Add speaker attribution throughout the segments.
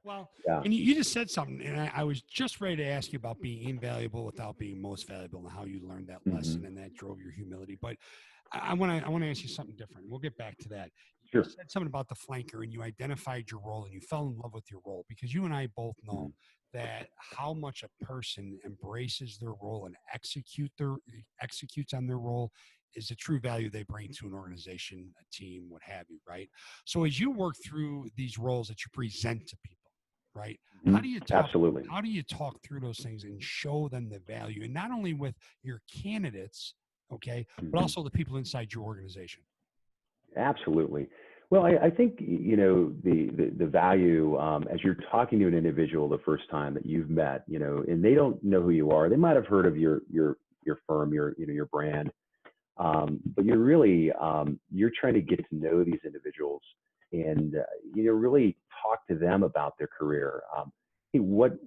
Speaker 1: Well,
Speaker 2: Yeah.
Speaker 1: and you just said something, and I was just ready to ask you about being invaluable without being most valuable and how you learned that
Speaker 2: Hmm.
Speaker 1: lesson and that drove your humility. But I want to ask you something different. We'll get back to that. You
Speaker 2: Sure.
Speaker 1: said something about the flanker, and you identified your role, and you fell in love with your role because you and I both know
Speaker 2: Hmm.
Speaker 1: that how much a person embraces their role and executes on their role is the true value they bring to an organization, a team, what have you, right? So as you work through these roles that you present to people, right?
Speaker 2: Hmm.
Speaker 1: How do you talk?
Speaker 2: Absolutely.
Speaker 1: How do you talk through those things and show them the value, and not only with your candidates, okay, but
Speaker 2: Hmm.
Speaker 1: also the people inside your organization?
Speaker 2: Absolutely. Well, I think the value as you're talking to an individual the first time that you've met, and they don't know who you are. They might have heard of your firm, your brand, but you're really you're trying to get to know these individuals and really talk to them about their career. Hey, what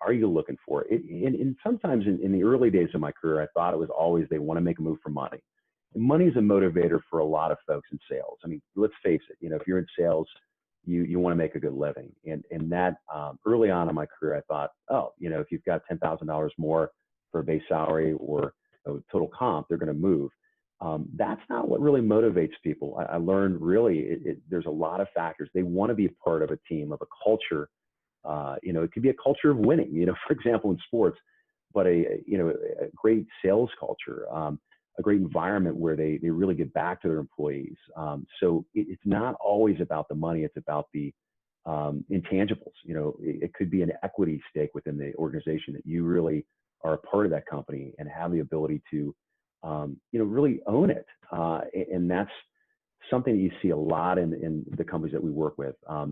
Speaker 2: are you looking for? And sometimes in the early days of my career, I thought it was always they want to make a move for money. And money is a motivator for a lot of folks in sales. I mean, let's face it. If you're in sales, you want to make a good living. And that early on in my career, I thought, oh, if you've got $10,000 more for a base salary or a total comp, they're going to move. That's not what really motivates people. I learned really there's a lot of factors. They want to be a part of a team, of a culture. It could be a culture of winning, for example, in sports, but a great sales culture, a great environment where they really get back to their employees. So it's not always about the money. It's about the intangibles. It could be an equity stake within the organization that you really are a part of that company and have the ability to really own it. And that's something that you see a lot in the companies that we work with. A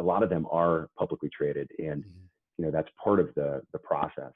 Speaker 2: lot of them are publicly traded, and
Speaker 1: Mhm.
Speaker 2: that's part of the process.